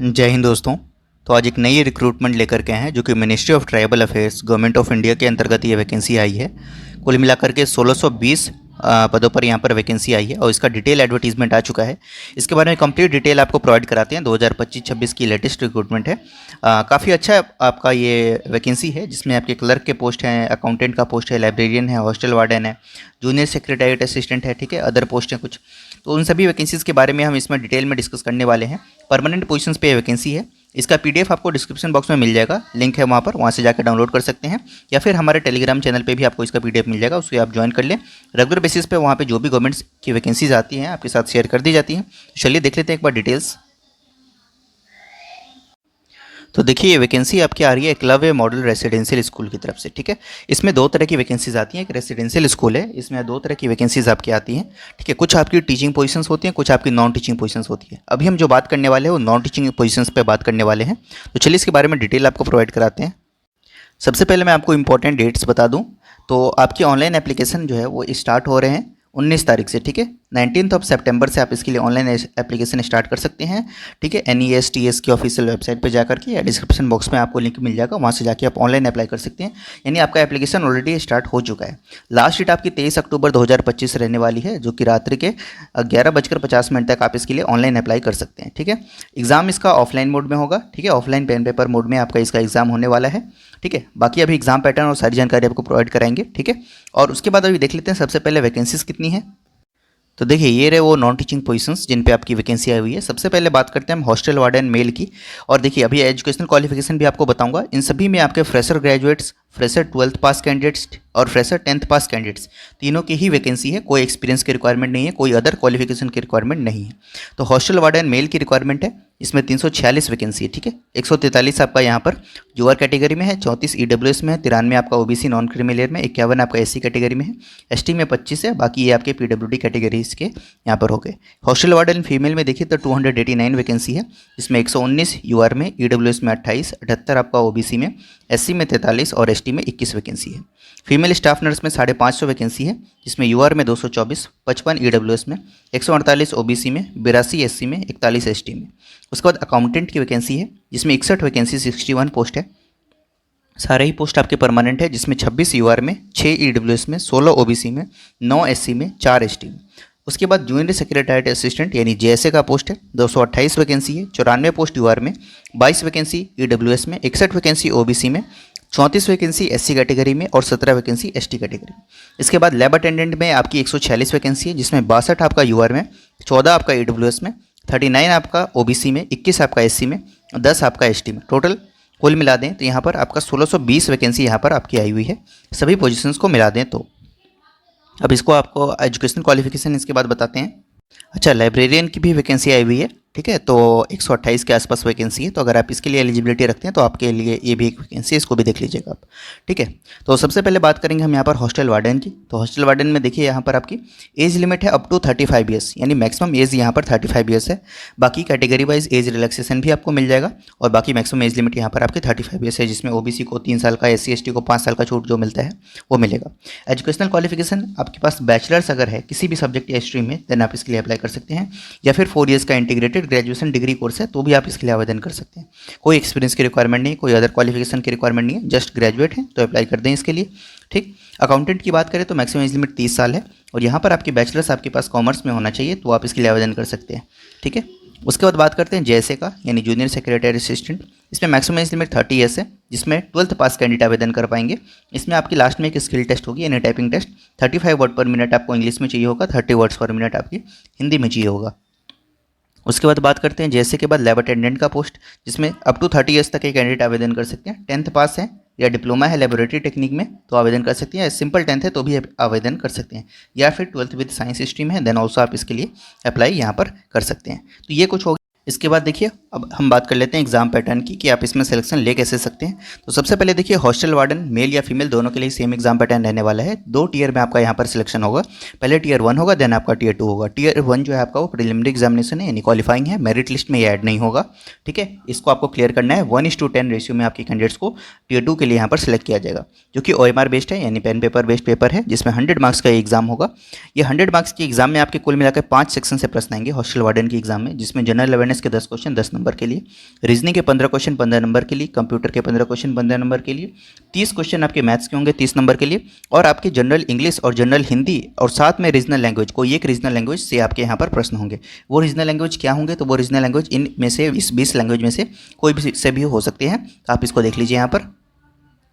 जय हिंद दोस्तों। तो आज एक नई रिक्रूटमेंट लेकर के आए हैं जो कि ministry of tribal affairs government of India के अंतर्गत ये वैकेंसी आई है। कुल मिलाकर के 1620 पदों पर यहाँ पर वैकेंसी आई है और इसका डिटेल एडवर्टीजमेंट आ चुका है। इसके बारे में कंप्लीट डिटेल आपको प्रोवाइड कराते हैं। 2025-26 की लेटेस्ट रिक्रूटमेंट है। काफ़ी अच्छा आपका ये वैकेंसी है जिसमें आपके क्लर्क के पोस्ट हैं, अकाउंटेंट का पोस्ट है, लाइब्रेरियन है, हॉस्टल वार्डन है, जूनियर सेक्रेटरीट असिस्टेंट है, ठीक है, अदर पोस्ट हैं कुछ। तो उन सभी वैकेंसीज़ के बारे में हम इसमें डिटेल में डिस्कस करने वाले हैं। परमानेंट पोजीशंस पे वैकेंसी है। इसका पीडीएफ आपको डिस्क्रिप्शन बॉक्स में मिल जाएगा, लिंक है वहाँ से जाकर डाउनलोड कर सकते हैं, या फिर हमारे टेलीग्राम चैनल पे भी आपको इसका पीडीएफ मिल जाएगा, उसको आप ज्वाइन कर लें। रेगुलर बेसिस पे वहाँ पे जो भी गवर्नमेंट की वैकेंसीज आती हैं आपके साथ शेयर कर दी जाती हैं। चलिए देख लेते हैं एक बार डिटेल्स। तो देखिए ये वैकेंसी आपकी आ रही है एकलव्य मॉडल रेसिडेंशियल स्कूल की तरफ से, ठीक है। इसमें दो तरह की वैकेंसीज आती हैं। एक रेसिडेंशियल स्कूल है, इसमें दो तरह की वैकेंसीज आपकी आती हैं, ठीक है। कुछ आपकी टीचिंग पोजीशंस होती हैं, कुछ आपकी नॉन टीचिंग पोजीशंस होती है। अभी हम जो बात करने वाले हैं वो नॉन टीचिंग पोजीशंस पे बात करने वाले हैं। तो चलिए इसके बारे में डिटेल आपको प्रोवाइड कराते हैं। सबसे पहले मैं आपको इंपॉर्टेंट डेट्स बता दूं तो आपकी ऑनलाइन एप्लीकेशन जो है वो स्टार्ट हो रहे हैं 19 तारीख से, ठीक है। 19 सितंबर से आप इसके लिए ऑनलाइन एप्लीकेशन स्टार्ट कर सकते हैं, ठीक है। NESTS की ऑफिशियल वेबसाइट पे जाकर के या डिस्क्रिप्शन बॉक्स में आपको लिंक मिल जाएगा, वहाँ से जाके आप ऑनलाइन अप्लाई कर सकते हैं। यानी आपका एप्लीकेशन ऑलरेडी स्टार्ट हो चुका है। लास्ट डेट आपकी 23 अक्टूबर 2025 रहने वाली है, जो कि रात्रि के 11:50 तक आप इसके लिए ऑनलाइन अप्लाई कर सकते हैं, ठीक है। एग्जाम इसका ऑफलाइन मोड में होगा, ठीक है। ऑफलाइन पेन पेपर मोड में आपका इसका एग्जाम होने वाला है, ठीक है। बाकी अभी एग्जाम पैटर्न और सारी जानकारी आपको प्रोवाइड कराएंगे, ठीक है। और उसके बाद अभी देख लेते हैं सबसे पहले वैकेंसीज कितनी है। तो देखिए ये रहे वो नॉन टीचिंग पोजीशंस जिन पे आपकी वैकेंसी आई हुई है। सबसे पहले बात करते हैं हम हॉस्टल वार्डन मेल की। और देखिए अभी एजुकेशनल क्वालिफिकेशन भी आपको बताऊंगा। इन सभी में आपके फ्रेशर ग्रेजुएट्स, फ्रेशर 12th पास कैंडिडेट्स और फ्रेशर 10th पास कैंडिडेट्स तीनों की ही वैकेंसी है। कोई एक्सपीरियंस की रिक्वायरमेंट नहीं है, कोई अदर क्वालिफिकेशन की रिक्वायरमेंट नहीं है। तो हॉस्टल वार्डन मेल की रिक्वायरमेंट है, इसमें 346 वैकेंसी है, ठीक है। 143 आपका यहाँ पर यूआर कैटेगरी में है, 34 EWS में है, 93 आपका OBC नॉन क्रीमी में, 51 आपका SC कैटेगरी में है, ST में 25 है, बाकी ये आपके PWD कैटेगरीज के यहाँ पर हो गए। हॉस्टल वार्डन फीमेल में देखिए तो 289 वैकेंसी है, जिसमें 119 यूआर में, EWS में 28, 78 आपका OBC में, SC में 43 और ST में 21 वैकेंसी है। फीमेल स्टाफ नर्स में 550 वैकेंसी है, जिसमें यूआर में 224, 55 EWS में, 148 OBC में, 82 SC में, 41 ST में। उसके बाद अकाउंटेंट की वैकेंसी है, जिसमें 61 वैकेंसी, 61 पोस्ट है। सारे ही पोस्ट आपके परमानेंट है, जिसमें 26 यूआर में, 6 EWS में, 16 OBC में, 9 SC में, 4 ST में। उसके बाद जूनियर सेक्रेटरीट असिस्टेंट यानी JSA का पोस्ट है, 228 वैकेंसी है, 94 पोस्ट यूआर में, 22 वैकेंसी EWS में, 61 वैकेंसी OBC में, 34 वैकेंसी SC कैटेगरी में और 17 वैकेंसी ST कैटेगरी। इसके बाद लैब अटेंडेंट में आपकी 146 वैकेंसी है, जिसमें 62 आपका यूआर में, 14 आपका EWS में, 39 आपका OBC में, 21 आपका SC में, 10 आपका ST में। टोटल कुल मिला दें तो यहाँ पर आपका 1620 वैकेंसी यहाँ पर आपकी आई हुई है, सभी पोजीशंस को मिला दें तो। अब इसको आपको एजुकेशनल क्वालिफिकेशन इसके बाद बताते हैं। अच्छा, लाइब्रेरियन की भी वैकेंसी आई हुई है, ठीक है। तो 128 के आसपास वैकेंसी है, तो अगर आप इसके लिए एलिजिबिलिटी रखते हैं तो आपके लिए ये भी एक वैकेंसी है, इसको भी देख लीजिएगा आप, ठीक है। तो सबसे पहले बात करेंगे हम यहाँ पर हॉस्टल वार्डन की। तो हॉस्टल वार्डन में देखिए यहाँ पर आपकी एज लिमिट है अप टू 35 ईयर्स, यानी मैक्सिमम एज यहाँ पर 35 ईयर्स है। बाकी कैटेगरी वाइज एज रिलैक्सेशन भी आपको मिल जाएगा और बाकी मैक्सिमम एज लिमिट यहाँ पर आपकी 35 ईयर्स है, जिसमें OBC को 3 साल का, SC ST को 5 साल का छूट जो मिलता है वो मिलेगा। एजुकेशनल क्वालिफिकेशन आपके पास बैचलर्स अगर है किसी भी सब्जेक्ट या स्ट्रीम में, देन आप इसके लिए अप्लाई कर सकते हैं, या फिर 4 ईयर्स का इंटीग्रेटेड ग्रेजुएशन डिग्री कोर्स है तो भी आप इसके लिए आवेदन कर सकते हैं। कोई एक्सपीरियंस की रिक्वायरमेंट नहीं, कोई अदर क्वालिफिकेशन की रिक्वायरमेंट नहीं है, जस्ट ग्रेजुएट है तो अप्लाई कर दें इसके लिए, ठीक। अकाउंटेंट की बात करें तो मैक्सिमम एज लिमिट 30 साल है और यहाँ पर आपकी बैचलर्स आपके पास कॉमर्स में होना चाहिए तो आप इसके लिए आवेदन कर सकते हैं, ठीक है। उसके बाद बात करते हैं JSA का, यानी जूनियर सेक्रेटरी असिस्टेंट। इसमें मैक्सिमम एज लिमिट 30 ईयर्स है, जिसमें 12th पास कैंडिडेट आवेदन कर पाएंगे। इसमें आपकी लास्ट में एक स्किल टेस्ट होगी, यानी typing test. 35 word per minute आपको इंग्लिश में चाहिए होगा, 30 वर्ड्स पर मिनट आपकी हिंदी में चाहिए होगा। उसके बाद बात करते हैं JSA के बाद लैब अटेंडेंट का पोस्ट, जिसमें अप टू 30 ईयर्स तक एक कैंडिडेट आवेदन कर सकते हैं। 10th पास है या डिप्लोमा है लेबोरेटरी टेक्निक में तो आवेदन कर सकते हैं, सिंपल 10th है तो भी आवेदन कर सकते हैं, या फिर 12th विद साइंस स्ट्रीम है देन ऑल्सो आप इसके लिए अप्लाई यहाँ पर कर सकते हैं। तो ये कुछ हो। इसके बाद देखिए अब हम बात कर लेते हैं एग्जाम पैटर्न की कि आप इसमें सिलेक्शन ले कैसे सकते हैं। तो सबसे पहले देखिए हॉस्टल वार्डन मेल या फीमेल दोनों के लिए सेम एग्जाम पैटर्न रहने वाला है। 2 टीयर में आपका यहाँ पर सिलेक्शन होगा। पहले टीयर 1 होगा, देन आपका टीयर 2 होगा। टीयर 1 जो है आपका वो प्रिलिमिनरी एग्जामिनेशन है, यानी क्वालिफाइंग है, मेरिट लिस्ट में ये ऐड नहीं होगा, ठीक है। इसको आपको क्लियर करना है। 1:10 रेशियो में आपके कैंडिडेट्स को टीयर 2 के लिए यहाँ पर सिलेक्ट किया जाएगा, जो कि OMR बेस्ड है, यानी पेन पेपर बेस्ड पेपर है, जिसमें 100 मार्क्स का एग्जाम होगा। ये 100 मार्क्स के एग्जाम में आपके कुल मिलाकर 5 सेक्शन से प्रश्न आएंगे हॉस्टल वार्डन के एग्जाम में, जिसमें जनरल अवेयरनेस अवेयरनेस के 10 क्वेश्चन 10 नंबर के लिए, रीजनिंग के 15 क्वेश्चन 15 नंबर के लिए, कंप्यूटर के 15 क्वेश्चन 15 नंबर के लिए, 30 क्वेश्चन आपके मैथ्स के होंगे 30 नंबर के लिए, और आपके जनरल इंग्लिश और जनरल हिंदी और साथ में रीजनल लैंग्वेज, कोई एक रीजनल लैंग्वेज से आपके यहाँ पर प्रश्न होंगे। वो रीजनल लैंग्वेज क्या होंगे, तो वो रीजनल लैंग्वेज इन में से इस 20 लैंग्वेज में से कोई भी से भी हो सकते हैं। आप इसको देख लीजिए यहाँ पर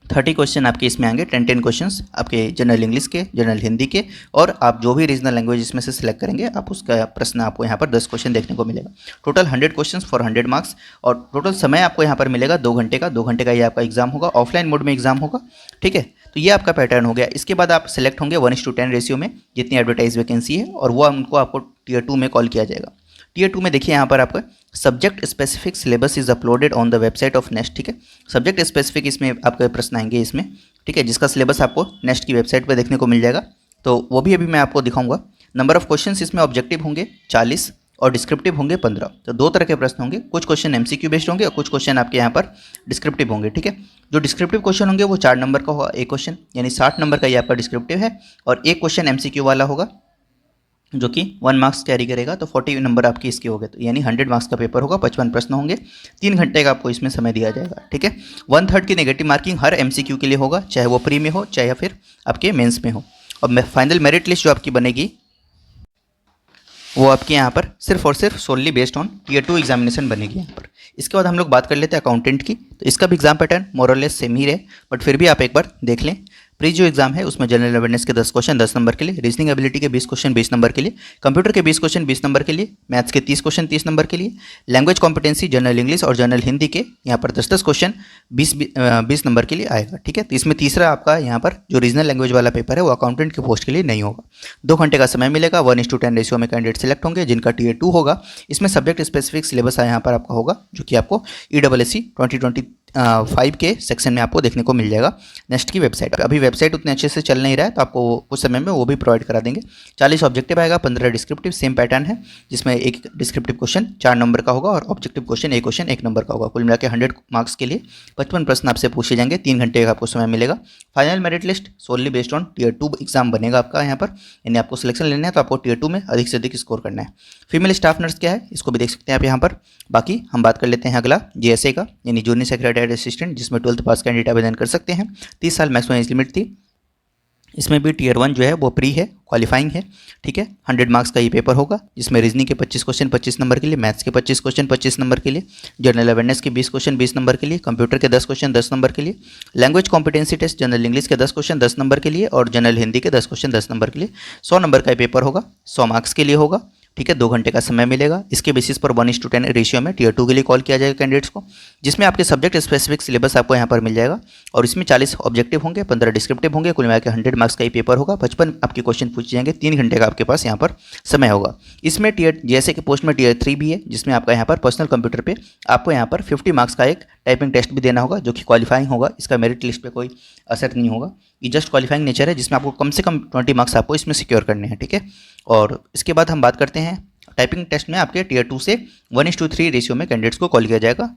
30 क्वेश्चन आपके इसमें आएंगे, 10 क्वेश्चंस आपके जनरल इंग्लिश के, जनरल हिंदी के, और आप जो भी रीजनल लैंग्वेज इसमें से सिलेक्ट करेंगे आप उसका प्रश्न आपको यहाँ पर 10 क्वेश्चन देखने को मिलेगा। टोटल 100 क्वेश्चंस फॉर 100 मार्क्स, और टोटल समय आपको यहाँ पर मिलेगा 2 घंटे का। 2 घंटे का ये आपका एग्जाम होगा, ऑफलाइन मोड में एग्जाम होगा, ठीक है। तो ये आपका पैटर्न हो गया। इसके बाद आप सिलेक्ट होंगे 1:10 रेशियो में जितनी एडवर्टाइज वैकेंसी है, और वो उनको आपको टियर 2 में कॉल किया जाएगा। टियर 2 में देखिए यहाँ पर आपका subject specific syllabus is uploaded on the website of nest, ठीक है। सब्जेक्ट स्पेसिफिक इसमें आपके प्रश्न आएंगे इसमें, ठीक है, जिसका सिलेबस आपको नेस्ट की वेबसाइट पर देखने को मिल जाएगा। तो वो भी अभी मैं आपको दिखाऊंगा। नंबर ऑफ क्वेश्चंस इसमें ऑब्जेक्टिव होंगे 40 और डिस्क्रिप्टिव होंगे 15। तो 2 तरह के प्रश्न होंगे, कुछ क्वेश्चन एमसीक्यू बेस्ड होंगे और कुछ क्वेश्चन आपके यहाँ पर डिस्क्रिप्टिव होंगे, ठीक है। जो डिस्क्रिप्टिव क्वेश्चन होंगे वो 4 नंबर का होगा एक क्वेश्चन, यानी 60 नंबर का ये आपका डिस्क्रिप्टिव है, और एक क्वेश्चन एमसीक्यू वाला होगा जो कि 1 मार्क्स कैरी करेगा। तो 40 नंबर आपके इसके हो गए, तो यानी 100 मार्क्स का पेपर होगा, 55 प्रश्न होंगे, 3 घंटे का आपको इसमें समय दिया जाएगा, ठीक है। 1/3 की नेगेटिव मार्किंग हर एमसीक्यू के लिए होगा, चाहे वो प्री में हो चाहे या फिर आपके मेंस में हो। और फाइनल मेरिट लिस्ट जो आपकी बनेगी वो आपके यहाँ पर सिर्फ और सिर्फ सोनली बेस्ड ऑन टियर 2 एग्जामिनेशन बनेगी यहाँ पर। इसके बाद हम लोग बात कर लेते हैं अकाउंटेंट की। तो इसका भी एग्जाम पैटर्न मोर और लेस सेम ही है, बट फिर भी आप एक बार देख लें। प्री जो एग्जाम है उसमें जनरल अवेयरनेस के 10 क्वेश्चन 10 नंबर के लिए, रीजनिंग एबिलिटी के 20 क्वेश्चन 20 नंबर के लिए, कंप्यूटर के 20 क्वेश्चन 20 नंबर के लिए, मैथ्स के 30 क्वेश्चन 30 नंबर के लिए, लैंग्वेज कॉम्पिटेंसी जनरल इंग्लिश और जनरल हिंदी के यहाँ पर 10 क्वेश्चन 20 नंबर के लिए आएगा, ठीक है। तो इसमें तीसरा आपका यहाँ पर जो रीजनल लैंग्वेज वाला पेपर है वो अकाउंटेंट की पोस्ट के लिए नहीं होगा। 2 घंटे का समय मिलेगा, 1:10 रेशियो में कैंडिडेट सेलेक्ट होंगे जिनका टियर 2 होगा। इसमें सब्जेक्ट स्पेसिफिक सिलेबस यहाँ पर आपका होगा जो कि आपको ESSC 2025 के सेक्शन में आपको देखने को मिल जाएगा नेस्ट की वेबसाइट पर। अभी वेबसाइट उतने अच्छे से चल नहीं रहा है, तो आपको कुछ समय में वो भी प्रोवाइड करा देंगे। 40 ऑब्जेक्टिव आएगा, 15 डिस्क्रिप्टिव, सेम पैटर्न है जिसमें एक डिस्क्रिप्टिव क्वेश्चन 4 नंबर का होगा और ऑब्जेक्टिव क्वेश्चन एक नंबर का होगा। कुल मिलाकर 100 मार्क्स के लिए 55 प्रश्न आपसे पूछे जाएंगे, 3 घंटे का आपको समय मिलेगा। Final merit list solely based on tier 2 exam बनेगा आपका यहाँ पर, यानी आपको सिलेक्शन लेना है तो आपको टियर 2 में अधिक से अधिक स्कोर करना है। फीमेल स्टाफ नर्स क्या है इसको भी देख सकते हैं आप यहाँ पर। बाकी हम बात कर लेते हैं अगला JSA का, यानी जूनियर सेक्रेटरी असिस्टेंट, जिसमें 12th पास कैंडिडेट आवेदन कर सकते हैं। 30 साल मैक्सिमम एज लिमिट थी। इसमें भी टियर 1 जो है वो प्री है, क्वालिफाइंग है, ठीक है। 100 मार्क्स का ये पेपर होगा जिसमें रीजनिंग के 25 क्वेश्चन 25 नंबर के लिए, मैथ्स के 25 क्वेश्चन 25 नंबर के लिए, जनरल अवेयरनेस के 20 क्वेश्चन 20 नंबर के लिए, कंप्यूटर के 10 क्वेश्चन 10 नंबर के लिए, language competency test general English के 10 क्वेश्चन 10 नंबर के लिए और जनरल हिंदी के 10 क्वेश्चन 10 नंबर के लिए। 100 नंबर का ये पेपर होगा, 100 मार्क्स के लिए होगा, ठीक है। 2 घंटे का समय मिलेगा। इसके बेसिस पर 1:10 रेशियो में टियर 2 के लिए कॉल किया जाएगा कैंडिडेट्स को, जिसमें आपके सब्जेक्ट स्पेसिफिक सिलेबस आपको यहाँ पर मिल जाएगा और इसमें 40 ऑब्जेक्टिव होंगे, 15 डिस्क्रिप्टिव होंगे, कुल मिलाकर 100 मार्क्स का ये पेपर होगा। 55 आपके क्वेश्चन पूछे जाएंगे, 3 घंटे का आपके पास यहाँ पर समय होगा। इसमें टियर JSA के पोस्ट में टियर 3 भी है, जिसमें आपका यहाँ पर पर्सनल कंप्यूटर पर आपको यहाँ पर 50 मार्क्स का एक टाइपिंग टेस्ट भी देना होगा जो कि क्वालिफाइंग होगा। इसका मेरिट लिस्ट पे कोई असर नहीं होगा, ये जस्ट क्वालिफाइंग नेचर है जिसमें आपको कम से कम 20 मार्क्स आपको इसमें सिक्योर करने हैं, ठीक है। और इसके बाद हम बात करते हैं टाइपिंग टेस्ट में आपके टियर 2 से 1:3 रेशियो में कैंडिडेट्स को कॉल किया जाएगा।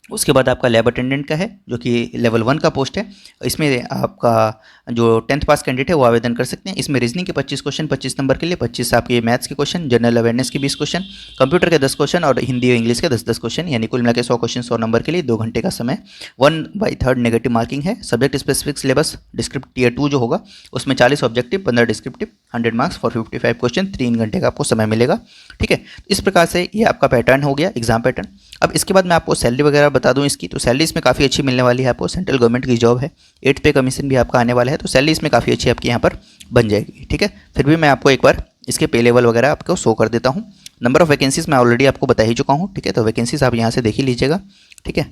उसके बाद आपका लैब अटेंडेंट का है जो कि लेवल 1 का पोस्ट है। इसमें आपका जो 10th पास कैंडिडेट है वो आवेदन कर सकते हैं। इसमें रीजनिंग के 25 क्वेश्चन 25 नंबर के लिए, 25 आपके मैथ्स के क्वेश्चन, जनरल अवेयरनेस के 20 क्वेश्चन, कंप्यूटर के 10 क्वेश्चन और हिंदी और इंग्लिश के 10-10 क्वेश्चन, यानी कुल मिलाकर 100 क्वेश्चन 100 नंबर के लिए। 2 घंटे का समय, 1/3 नेगेटिव मार्किंग है। Subject specific syllabus descriptive tier 2 जो होगा उसमें 40 objective, 15 descriptive, 100 marks for 55 question, 3 घंटे का आपको समय मिलेगा, ठीक है। इस प्रकार से ये आपका पैटर्न हो गया, एग्जाम पैटर्न। अब इसके बाद मैं आपको सैलरी वगैरह बता दूं इसकी, तो सैलरी इसमें काफ़ी अच्छी मिलने वाली है आपको। सेंट्रल गवर्नमेंट की जॉब है, 8 पे कमीशन भी आपका आने वाला है, तो सैलरी इसमें काफ़ी अच्छी आपकी यहाँ पर बन जाएगी, ठीक है। फिर भी मैं आपको एक बार इसके पे लेवल वगैरह आपको शो कर देता हूँ। नंबर ऑफ वैकेंसीज मैं ऑलरेडी आपको बता ही चुका हूँ, ठीक है। तो वैकेंसीज आप यहाँ से देख ही लीजिएगा, ठीक है।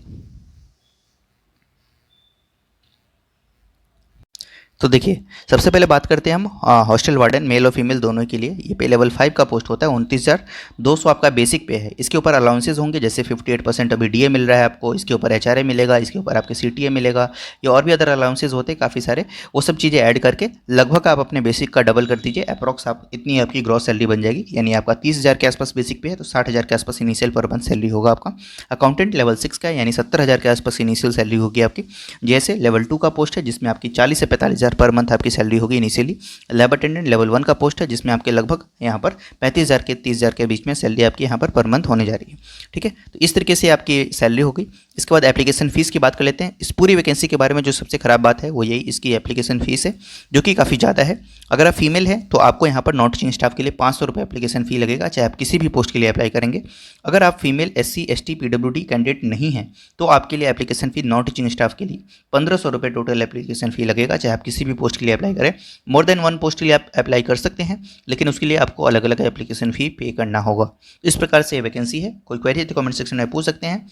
तो देखिए सबसे पहले बात करते हैं हम हॉस्टल वार्डन मेल और फीमेल दोनों के लिए। ये पे लेवल 5 का पोस्ट होता है, 29,200 आपका बेसिक पे है। इसके ऊपर अलाउंसेज होंगे, जैसे 58% अभी DA मिल रहा है आपको, इसके ऊपर HRA मिलेगा, इसके ऊपर आपके CTA मिलेगा, या और भी अदर अलाउंसेज होते हैं काफ़ी सारे। वो सब चीज़ें ऐड करके लगभग आप अपने बेसिक का डबल कर दीजिए, अप्रॉक्स आप इतनी आपकी ग्रॉस सैलरी बन जाएगी। यानी आपका 30,000 के आसपास बेसिक पे है तो 60,000 के आसपास इनिशियल पर मंथ सैलरी होगा आपका। अकाउंटेंट लेवल 6 का यानी 70,000 के आसपास इनिशियल सैलरी होगी आपकी। जैसे लेवल 2 का पोस्ट है जिसमें आपकी 40 से 45,000 पर मंथ आपकी सैलरी होगी इनिशियली। लैब अटेंडेंट लेवल 1 का पोस्ट है जिसमें आपके लगभग यहाँ पर 35,000 के 30,000 के बीच में सैलरी आपकी यहाँ पर मंथ होने जा रही है। ठीक है, तो इस तरीके से आपकी सैलरी होगी। इसके बाद एप्लीकेशन फ़ीस की बात कर लेते हैं। इस पूरी वैकेंसी के बारे में जो सबसे ख़राब बात है वो यही इसकी एप्लीकेशन फ़ीस है, जो कि काफ़ी ज़्यादा है। अगर आप फीमेल हैं तो आपको यहाँ पर नॉन टीचिंग स्टाफ के लिए 500 रुपये एप्लीकेशन फ़ी लगेगा, चाहे आप किसी भी पोस्ट के लिए अप्लाई करेंगे। अगर आप female SC ST PWD candidate नहीं हैं तो आपके लिए application fee non teaching staff के लिए 1500 रुपये टोटल एप्लीकेशन फ़ी लगेगा, चाहे आप किसी भी पोस्ट के लिए अप्लाई करें। मोर देन 1 पोस्ट के लिए आप अप्लाई कर सकते हैं, लेकिन उसके लिए आपको अलग अलग एप्लीकेशन फ़ी पे करना होगा। इस प्रकार से वैकेंसी है। कोई क्वेरी है तो कमेंट सेक्शन में पूछ सकते हैं।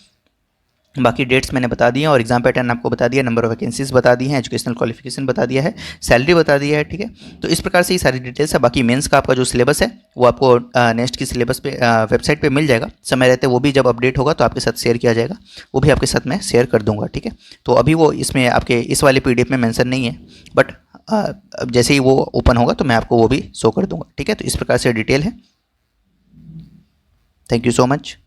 बाकी डेट्स मैंने बता दिए और एग्जाम पैटर्न आपको बता दिया, नंबर ऑफ वैकेंसीज बता दी हैं, एजुकेशनल क्वालिफिकेशन बता दिया है, सैलरी बता दिया है। ठीक है, तो इस प्रकार से ये सारी डिटेल्स है। बाकी मेंस का आपका जो सिलेबस है वो आपको नेक्स्ट की सिलेबस पे वेबसाइट पे मिल जाएगा समय रहते। वो भी जब अपडेट होगा तो आपके साथ शेयर किया जाएगा, वो भी आपके साथ मैं शेयर कर दूंगा। ठीक है, तो अभी वो इसमें आपके इस वाले PDF में मेंशन नहीं है, बट अब जैसे ही वो ओपन होगा तो मैं आपको वो भी शो कर दूंगा। ठीक है, तो इस प्रकार से डिटेल है। Thank you so much.